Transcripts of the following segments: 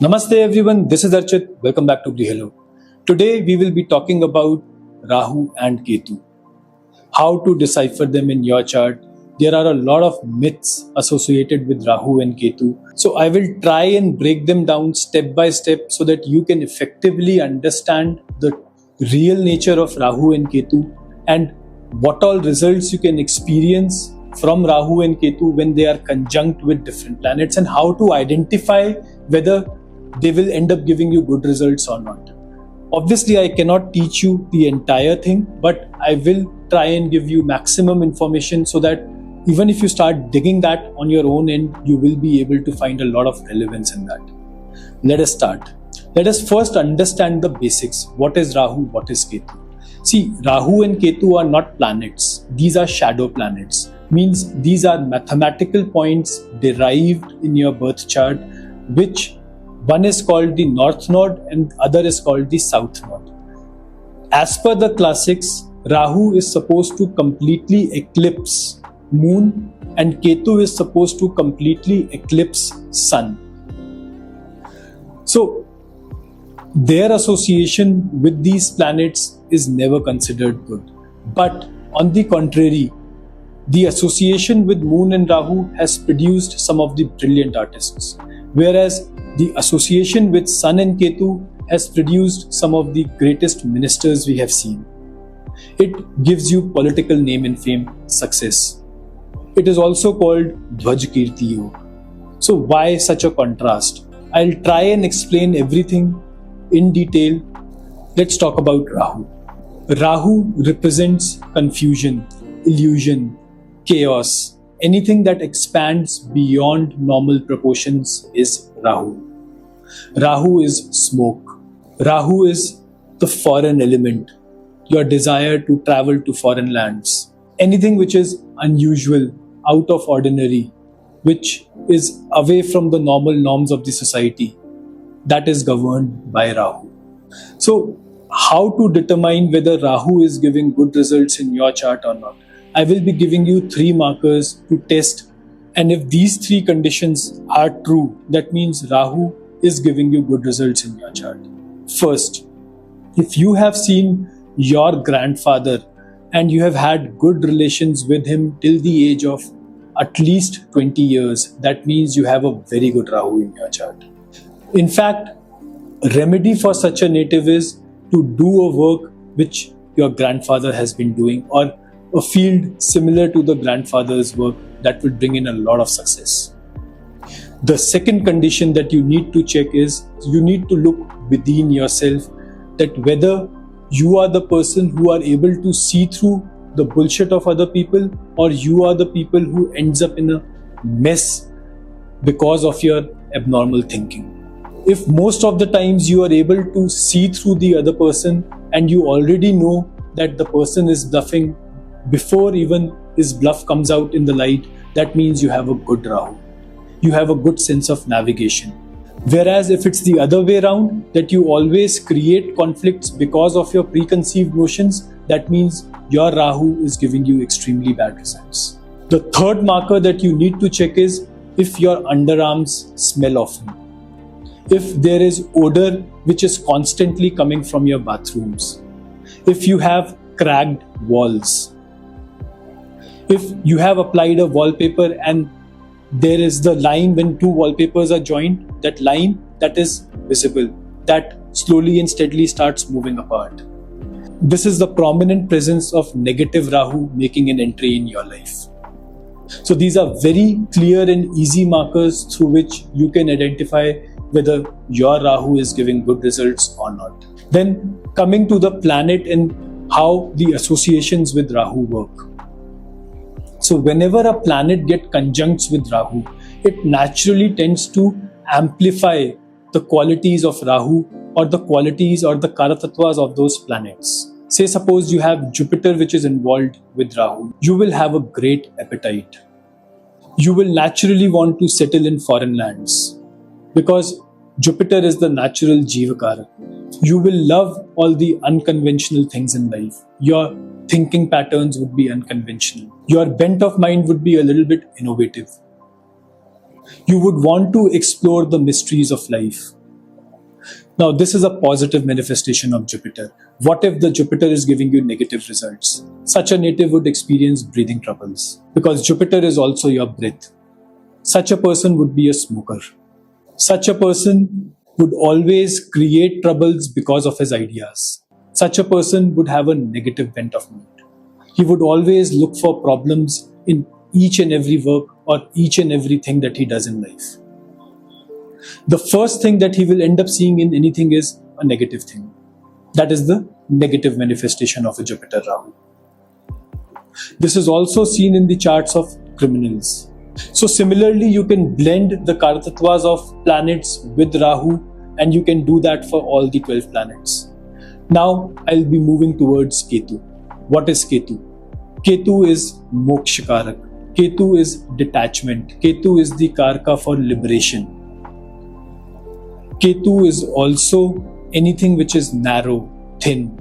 Namaste everyone, this is Archit. Welcome back to Hello. Today we will be talking about Rahu and Ketu. How to decipher them in your chart. There are a lot of myths associated with Rahu and Ketu. So I will try and break them down step by step so that you can effectively understand the real nature of Rahu and Ketu and what all results you can experience from Rahu and Ketu when they are conjunct with different planets, and how to identify whether they will end up giving you good results or not. Obviously, I cannot teach you the entire thing, but I will try and give you maximum information so that even if you start digging that on your own end, you will be able to find a lot of relevance in that. Let us start. Let us first understand the basics. What is Rahu? What is Ketu? See, Rahu and Ketu are not planets. These are shadow planets. Means these are mathematical points derived in your birth chart, which one is called the North Node and other is called the South Node. As per the classics, Rahu is supposed to completely eclipse Moon and Ketu is supposed to completely eclipse Sun. So, their association with these planets is never considered good. But on the contrary, the association with Moon and Rahu has produced some of the brilliant artists, whereas the association with Sun and Ketu has produced some of the greatest ministers we have seen. It gives you political name and fame, success. It is also called Dvaj Kirti Yog. So why such a contrast? I'll try and explain everything in detail. Let's talk about Rahu. Rahu represents confusion, illusion, chaos. Anything that expands beyond normal proportions is Rahu. Rahu is smoke. Rahu is the foreign element, your desire to travel to foreign lands. Anything which is unusual, out of ordinary, which is away from the normal norms of the society, that is governed by Rahu. So, how to determine whether Rahu is giving good results in your chart or not? I will be giving you 3 markers to test, and if these 3 conditions are true, that means Rahu is giving you good results in your chart. First, if you have seen your grandfather and you have had good relations with him till the age of at least 20 years, that means you have a very good Rahu in your chart. In fact, remedy for such a native is to do a work which your grandfather has been doing, or a field similar to the grandfather's work that will bring in a lot of success. The second condition that you need to check is you need to look within yourself, that whether you are the person who are able to see through the bullshit of other people, or you are the people who ends up in a mess because of your abnormal thinking. If most of the times you are able to see through the other person and you already know that the person is bluffing before even his bluff comes out in the light, that means you have a good Rahu. You have a good sense of navigation. Whereas if it's the other way around, that you always create conflicts because of your preconceived notions, that means your Rahu is giving you extremely bad results. The third marker that you need to check is if your underarms smell often. If there is odor which is constantly coming from your bathrooms. If you have cracked walls. If you have applied a wallpaper and there is the line when 2 wallpapers are joined, that line that is visible, that slowly and steadily starts moving apart. This is the prominent presence of negative Rahu making an entry in your life. So these are very clear and easy markers through which you can identify whether your Rahu is giving good results or not. Then coming to the planet and how the associations with Rahu work. So whenever a planet gets conjuncts with Rahu, it naturally tends to amplify the qualities of Rahu or the qualities or the karatattvas of those planets. Say suppose you have Jupiter which is involved with Rahu, you will have a great appetite. You will naturally want to settle in foreign lands because Jupiter is the natural Jivakarak. You will love all the unconventional things in life. Your thinking patterns would be unconventional. Your bent of mind would be a little bit innovative. You would want to explore the mysteries of life. Now, this is a positive manifestation of Jupiter. What if the Jupiter is giving you negative results? Such a native would experience breathing troubles because Jupiter is also your breath. Such a person would be a smoker. Such a person would always create troubles because of his ideas. Such a person would have a negative bent of mind. He would always look for problems in each and every work or each and everything that he does in life. The first thing that he will end up seeing in anything is a negative thing. That is the negative manifestation of a Jupiter Rahu. This is also seen in the charts of criminals. So similarly, you can blend the Kartattvas of planets with Rahu, and you can do that for all the 12 planets. Now, I'll be moving towards Ketu. What is Ketu? Ketu is Mokshakarak. Ketu is detachment. Ketu is the Karka for liberation. Ketu is also anything which is narrow, thin,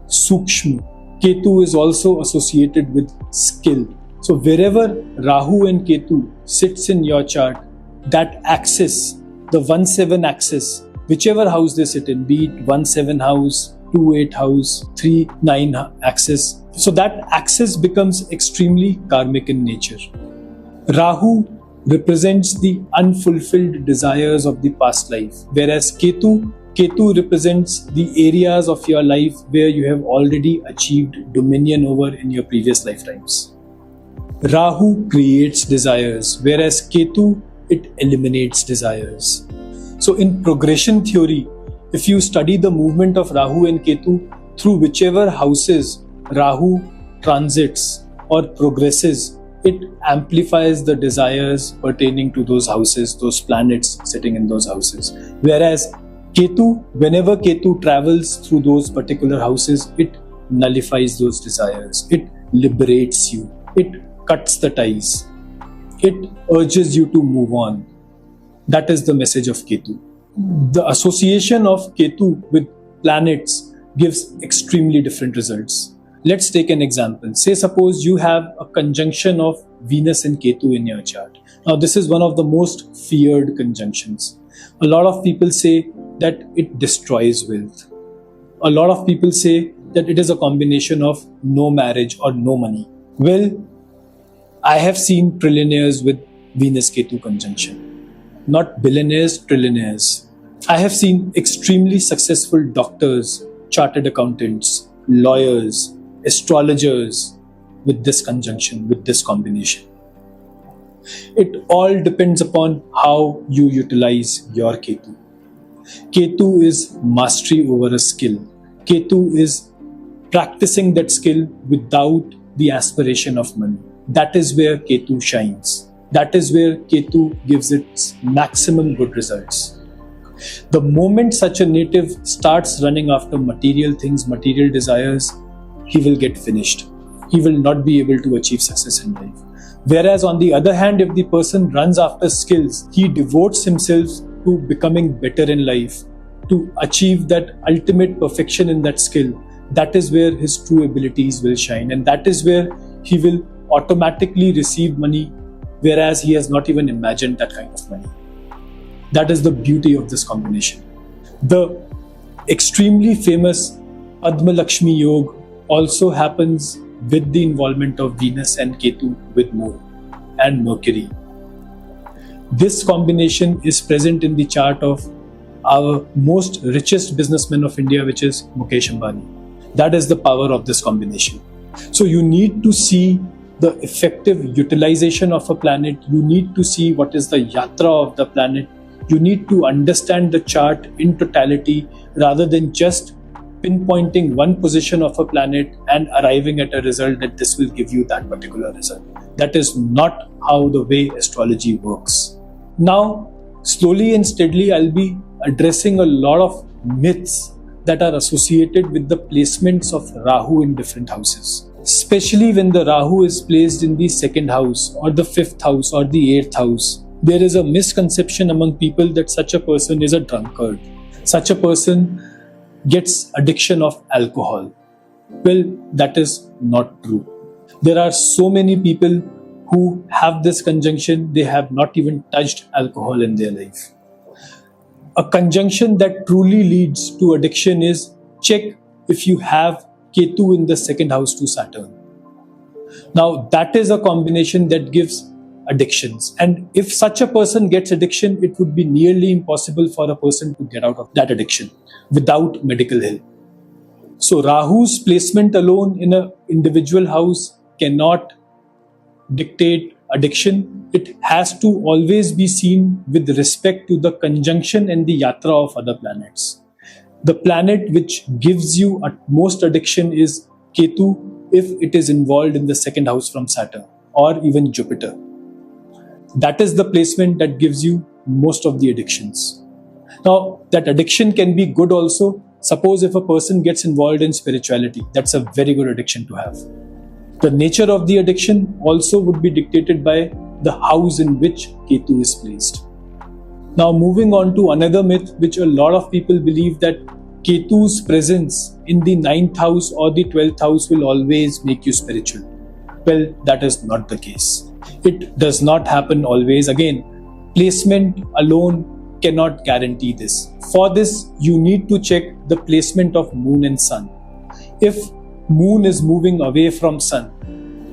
sukshma. Ketu is also associated with skill. So wherever Rahu and Ketu sits in your chart, that axis, the 1-7 axis, whichever house they sit in, be it 1-7 house, 2-8 house, 3-9 axis. So that axis becomes extremely karmic in nature. Rahu represents the unfulfilled desires of the past life, whereas Ketu represents the areas of your life where you have already achieved dominion over in your previous lifetimes. Rahu creates desires, whereas Ketu, it eliminates desires. So in progression theory, if you study the movement of Rahu and Ketu through whichever houses Rahu transits or progresses, it amplifies the desires pertaining to those houses, those planets sitting in those houses. Whereas Ketu, whenever Ketu travels through those particular houses, it nullifies those desires. It liberates you. It cuts the ties. It urges you to move on. That is the message of Ketu. The association of Ketu with planets gives extremely different results. Let's take an example. Say suppose you have a conjunction of Venus and Ketu in your chart. Now this is one of the most feared conjunctions. A lot of people say that it destroys wealth. A lot of people say that it is a combination of no marriage or no money. Well, I have seen trillionaires with Venus-Ketu conjunction. Not billionaires, trillionaires. I have seen extremely successful doctors, chartered accountants, lawyers, astrologers with this conjunction, with this combination. It all depends upon how you utilize your Ketu. Ketu is mastery over a skill. Ketu is practicing that skill without the aspiration of money. That is where Ketu shines. That is where Ketu gives its maximum good results. The moment such a native starts running after material things, material desires, he will get finished. He will not be able to achieve success in life. Whereas on the other hand, if the person runs after skills, he devotes himself to becoming better in life, to achieve that ultimate perfection in that skill. That is where his true abilities will shine, and that is where he will automatically receive money, whereas he has not even imagined that kind of money. That is the beauty of this combination. The extremely famous Padma Lakshmi Yoga also happens with the involvement of Venus and Ketu with Moon and Mercury. This combination is present in the chart of our most richest businessman of India, which is Mukesh Ambani. That is the power of this combination. So you need to see the effective utilization of a planet. You need to see what is the yatra of the planet. You need to understand the chart in totality rather than just pinpointing one position of a planet and arriving at a result that this will give you that particular result. That is not how the way astrology works. Now, slowly and steadily, I'll be addressing a lot of myths that are associated with the placements of Rahu in different houses. Especially when the Rahu is placed in the 2nd house or the 5th house or the 8th house, there is a misconception among people that such a person is a drunkard. Such a person gets addiction of alcohol. Well, that is not true. There are so many people who have this conjunction, they have not even touched alcohol in their life. A conjunction that truly leads to addiction is check if you have Ketu in the second house to Saturn. Now that is a combination that gives addictions, and if such a person gets addiction, it would be nearly impossible for a person to get out of that addiction without medical help. So Rahu's placement alone in an individual house cannot dictate addiction. It has to always be seen with respect to the conjunction and the yatra of other planets. The planet which gives you most addiction is Ketu, if it is involved in the second house from Saturn or even Jupiter. That is the placement that gives you most of the addictions. Now, that addiction can be good also. Suppose if a person gets involved in spirituality, that's a very good addiction to have. The nature of the addiction also would be dictated by the house in which Ketu is placed. Now, moving on to another myth, which a lot of people believe, that Ketu's presence in the 9th house or the 12th house will always make you spiritual. Well, that is not the case. It does not happen always. Again, placement alone cannot guarantee this. For this, you need to check the placement of moon and sun. If moon is moving away from sun,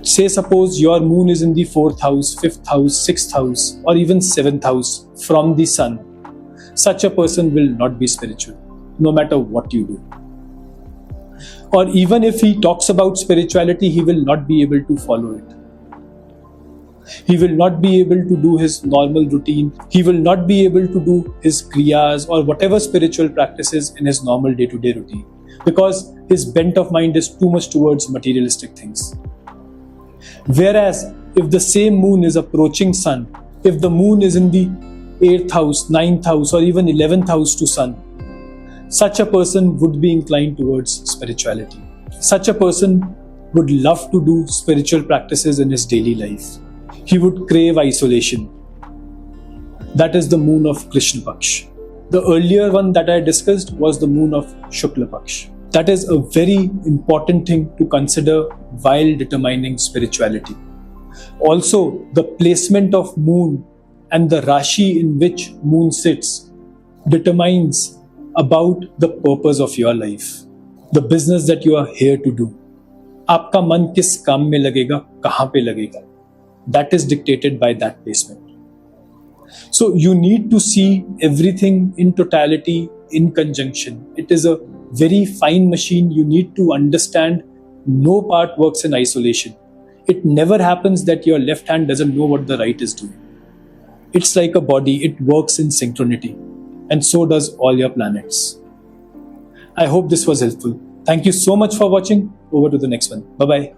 say suppose your moon is in the 4th house, 5th house, 6th house, or even 7th house from the sun, such a person will not be spiritual, no matter what you do. Or even if he talks about spirituality, he will not be able to follow it. He will not be able to do his normal routine. He will not be able to do his kriyas or whatever spiritual practices in his normal day-to-day routine, because his bent of mind is too much towards materialistic things. Whereas if the same moon is approaching sun, if the moon is in the 8th house, 9th house, or even 11th house to sun, such a person would be inclined towards spirituality. Such a person would love to do spiritual practices in his daily life. He would crave isolation. That is the moon of Krishna Paksh. The earlier one that I discussed was the moon of Shukla Paksh. That is a very important thing to consider while determining spirituality. Also, the placement of moon and the Rashi in which moon sits determines about the purpose of your life, the business that you are here to do. आपका मन किस काम में लगेगा, कहाँ पे लगेगा? That is dictated by that placement. So you need to see everything in totality, in conjunction. It is a very fine machine. You need to understand no part works in isolation. It never happens that your left hand doesn't know what the right is doing. It's like a body, it works in synchronity. And so does all your planets. I hope this was helpful. Thank you so much for watching. Over to the next one. Bye-bye.